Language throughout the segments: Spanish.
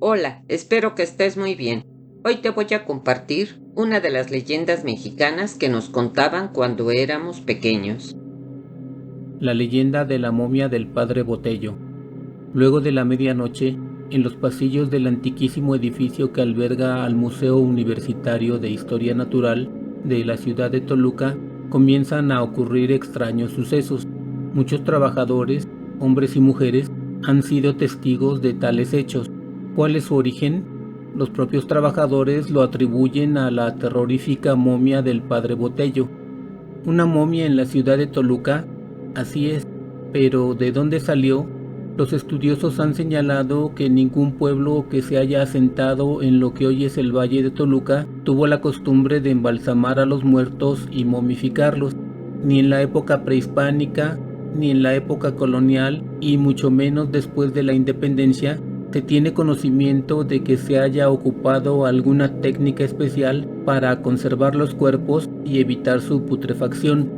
Hola, espero que estés muy bien. Hoy te voy a compartir una de las leyendas mexicanas que nos contaban cuando éramos pequeños. La leyenda de la momia del padre Botello. Luego de la medianoche, en los pasillos del antiquísimo edificio que alberga al Museo Universitario de Historia Natural de la ciudad de Toluca, comienzan a ocurrir extraños sucesos. Muchos trabajadores, hombres y mujeres, han sido testigos de tales hechos. ¿Cuál es su origen? Los propios trabajadores lo atribuyen a la terrorífica momia del padre Botello. Una momia en la ciudad de Toluca, así es, pero ¿de dónde salió? Los estudiosos han señalado que ningún pueblo que se haya asentado en lo que hoy es el Valle de Toluca tuvo la costumbre de embalsamar a los muertos y momificarlos, ni en la época prehispánica, ni en la época colonial, y mucho menos después de la independencia, se tiene conocimiento de que se haya ocupado alguna técnica especial para conservar los cuerpos y evitar su putrefacción.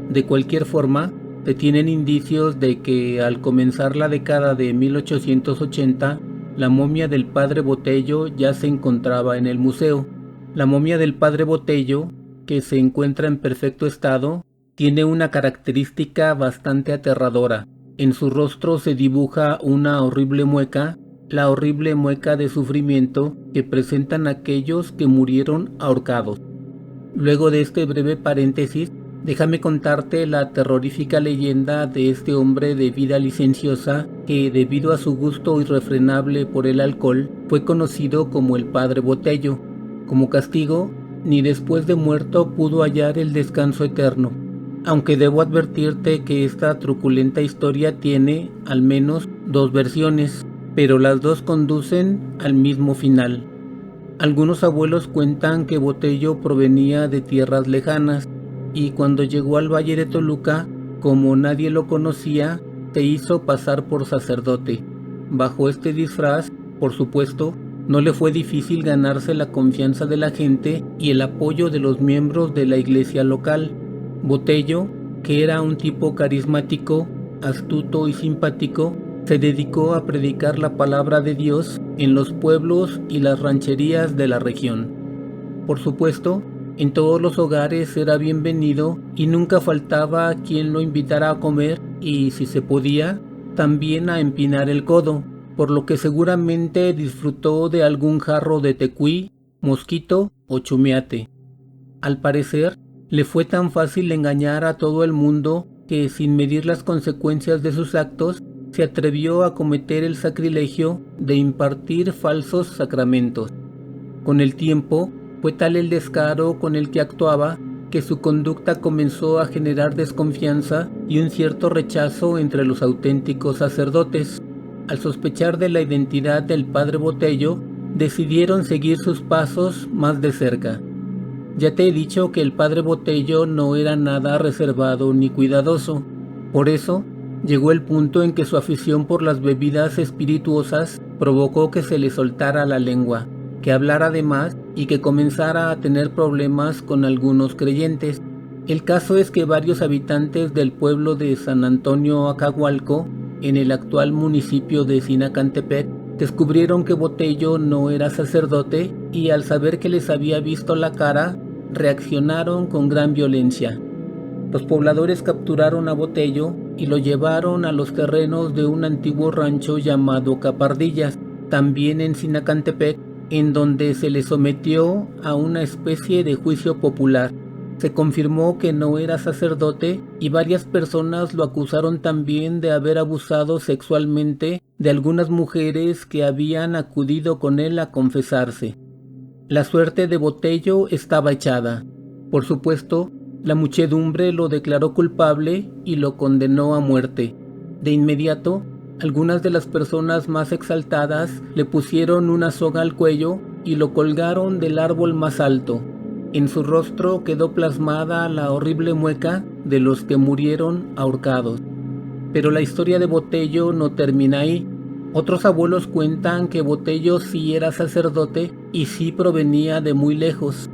De cualquier forma, se tienen indicios de que al comenzar la década de 1880, la momia del padre Botello ya se encontraba en el museo. La momia del padre Botello, que se encuentra en perfecto estado, tiene una característica bastante aterradora. En su rostro se dibuja una horrible mueca, la horrible mueca de sufrimiento que presentan aquellos que murieron ahorcados. Luego de este breve paréntesis, déjame contarte la terrorífica leyenda de este hombre de vida licenciosa que, debido a su gusto irrefrenable por el alcohol, fue conocido como el Padre Botello. Como castigo, ni después de muerto pudo hallar el descanso eterno. Aunque debo advertirte que esta truculenta historia tiene, al menos, dos versiones, pero las dos conducen al mismo final. Algunos abuelos cuentan que Botello provenía de tierras lejanas y cuando llegó al Valle de Toluca, como nadie lo conocía, se hizo pasar por sacerdote. Bajo este disfraz, por supuesto, no le fue difícil ganarse la confianza de la gente y el apoyo de los miembros de la iglesia local. Botello, que era un tipo carismático, astuto y simpático, se dedicó a predicar la palabra de Dios en los pueblos y las rancherías de la región. Por supuesto, en todos los hogares era bienvenido y nunca faltaba quien lo invitara a comer y, si se podía, también a empinar el codo, por lo que seguramente disfrutó de algún jarro de tecuy, mosquito o chumeate. Al parecer, le fue tan fácil engañar a todo el mundo que, sin medir las consecuencias de sus actos, se atrevió a cometer el sacrilegio de impartir falsos sacramentos. Con el tiempo, fue tal el descaro con el que actuaba que su conducta comenzó a generar desconfianza y un cierto rechazo entre los auténticos sacerdotes. Al sospechar de la identidad del padre Botello, decidieron seguir sus pasos más de cerca. Ya te he dicho que el padre Botello no era nada reservado ni cuidadoso. Por eso, llegó el punto en que su afición por las bebidas espirituosas provocó que se le soltara la lengua, que hablara de más y que comenzara a tener problemas con algunos creyentes. El caso es que varios habitantes del pueblo de San Antonio Acahualco, en el actual municipio de Sinacantepec, descubrieron que Botello no era sacerdote y, al saber que les había visto la cara, reaccionaron con gran violencia. Los pobladores capturaron a Botello y lo llevaron a los terrenos de un antiguo rancho llamado Capardillas, también en Sinacantepec, en donde se le sometió a una especie de juicio popular. Se confirmó que no era sacerdote y varias personas lo acusaron también de haber abusado sexualmente de algunas mujeres que habían acudido con él a confesarse. La suerte de Botello estaba echada. Por supuesto, la muchedumbre lo declaró culpable y lo condenó a muerte. De inmediato, algunas de las personas más exaltadas le pusieron una soga al cuello y lo colgaron del árbol más alto. En su rostro quedó plasmada la horrible mueca de los que murieron ahorcados. Pero la historia de Botello no termina ahí. Otros abuelos cuentan que Botello sí era sacerdote y sí provenía de muy lejos.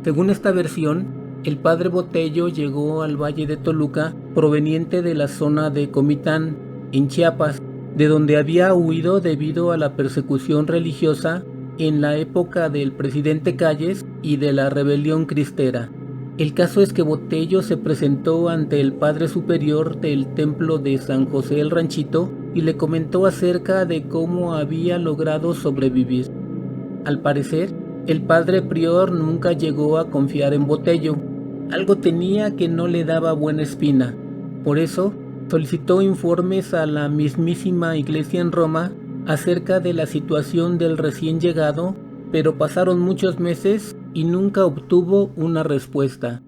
Según esta versión, el padre Botello llegó al Valle de Toluca proveniente de la zona de Comitán, en Chiapas, de donde había huido debido a la persecución religiosa en la época del presidente Calles y de la rebelión cristera. El caso es que Botello se presentó ante el padre superior del templo de San José el Ranchito y le comentó acerca de cómo había logrado sobrevivir. Al parecer, el padre prior nunca llegó a confiar en Botello. Algo tenía que no le daba buena espina. Por eso, solicitó informes a la mismísima iglesia en Roma acerca de la situación del recién llegado, pero pasaron muchos meses y nunca obtuvo una respuesta.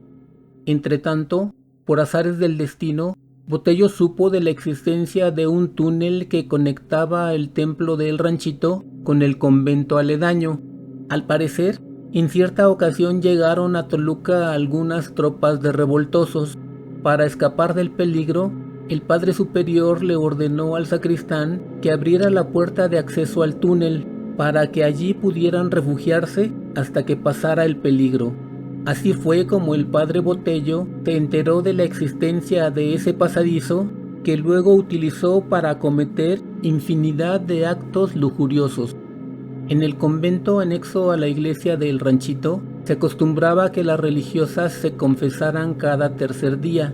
Entretanto, por azares del destino, Botello supo de la existencia de un túnel que conectaba el templo de El Ranchito con el convento aledaño. Al parecer, en cierta ocasión llegaron a Toluca algunas tropas de revoltosos. Para escapar del peligro, el padre superior le ordenó al sacristán que abriera la puerta de acceso al túnel para que allí pudieran refugiarse hasta que pasara el peligro. Así fue como el padre Botello se enteró de la existencia de ese pasadizo que luego utilizó para cometer infinidad de actos lujuriosos. En el convento anexo a la iglesia del Ranchito se acostumbraba que las religiosas se confesaran cada tercer día.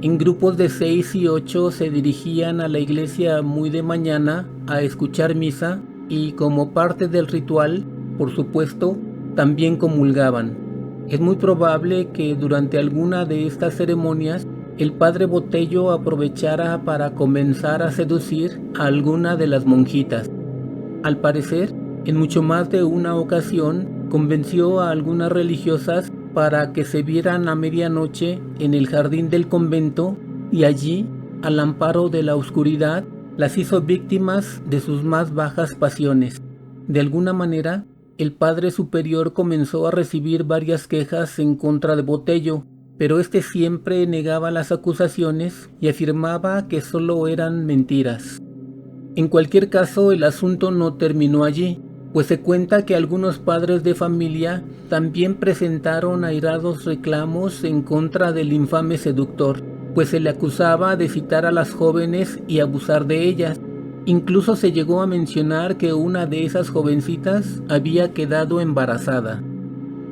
En grupos de 6 y 8 se dirigían a la iglesia muy de mañana a escuchar misa y, como parte del ritual, por supuesto, también comulgaban. Es muy probable que durante alguna de estas ceremonias el padre Botello aprovechara para comenzar a seducir a alguna de las monjitas. Al parecer, en mucho más de una ocasión, convenció a algunas religiosas para que se vieran a medianoche en el jardín del convento y allí, al amparo de la oscuridad, las hizo víctimas de sus más bajas pasiones. De alguna manera, el padre superior comenzó a recibir varias quejas en contra de Botello, pero este siempre negaba las acusaciones y afirmaba que solo eran mentiras. En cualquier caso, el asunto no terminó allí, pues se cuenta que algunos padres de familia también presentaron airados reclamos en contra del infame seductor, pues se le acusaba de citar a las jóvenes y abusar de ellas. Incluso se llegó a mencionar que una de esas jovencitas había quedado embarazada.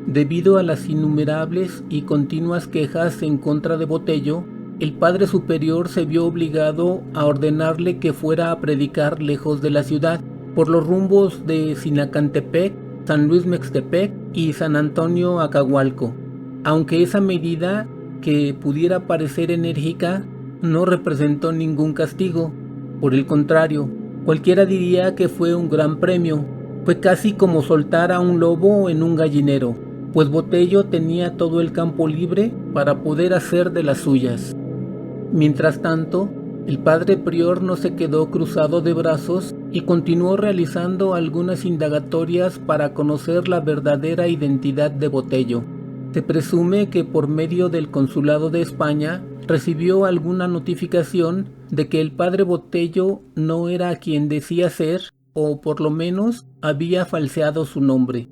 Debido a las innumerables y continuas quejas en contra de Botello, el padre superior se vio obligado a ordenarle que fuera a predicar lejos de la ciudad, por los rumbos de Sinacantepec, San Luis Mextepec y San Antonio Acahualco. Aunque esa medida, que pudiera parecer enérgica, no representó ningún castigo. Por el contrario, cualquiera diría que fue un gran premio. Fue casi como soltar a un lobo en un gallinero, pues Botello tenía todo el campo libre para poder hacer de las suyas. Mientras tanto, el padre prior no se quedó cruzado de brazos y continuó realizando algunas indagatorias para conocer la verdadera identidad de Botello. Se presume que por medio del consulado de España recibió alguna notificación de que el padre Botello no era quien decía ser, o por lo menos había falseado su nombre.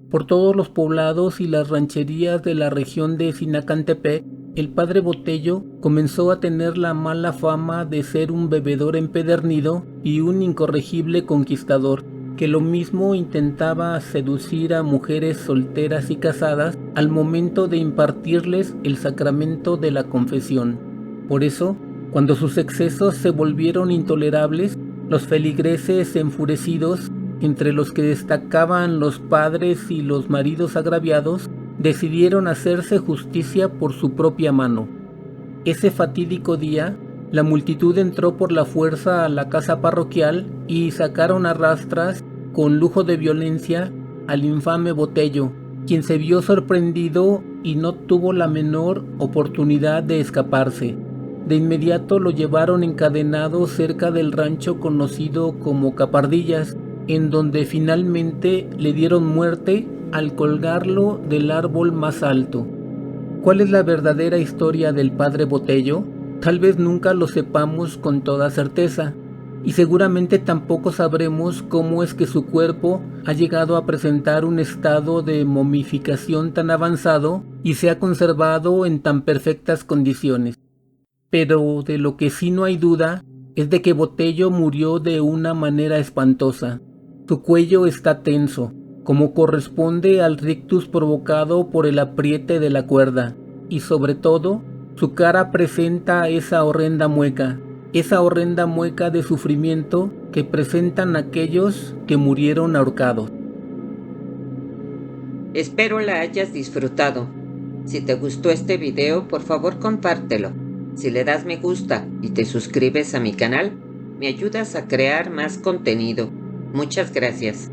Por todos los poblados y las rancherías de la región de Sinacantepec, el padre Botello comenzó a tener la mala fama de ser un bebedor empedernido y un incorregible conquistador, que lo mismo intentaba seducir a mujeres solteras y casadas al momento de impartirles el sacramento de la confesión. Por eso, cuando sus excesos se volvieron intolerables, los feligreses enfurecidos, entre los que destacaban los padres y los maridos agraviados, decidieron hacerse justicia por su propia mano. Ese fatídico día, la multitud entró por la fuerza a la casa parroquial y sacaron a rastras, con lujo de violencia, al infame Botello, quien se vio sorprendido y no tuvo la menor oportunidad de escaparse. De inmediato lo llevaron encadenado cerca del rancho conocido como Capardillas, en donde finalmente le dieron muerte al colgarlo del árbol más alto. ¿Cuál es la verdadera historia del padre Botello? Tal vez nunca lo sepamos con toda certeza, y seguramente tampoco sabremos cómo es que su cuerpo ha llegado a presentar un estado de momificación tan avanzado y se ha conservado en tan perfectas condiciones. Pero de lo que sí no hay duda es de que Botello murió de una manera espantosa. Su cuello está tenso, como corresponde al rictus provocado por el apriete de la cuerda, y sobre todo, su cara presenta esa horrenda mueca de sufrimiento que presentan aquellos que murieron ahorcados. Espero la hayas disfrutado. Si te gustó este video, por favor compártelo. Si le das me gusta y te suscribes a mi canal, me ayudas a crear más contenido. Muchas gracias.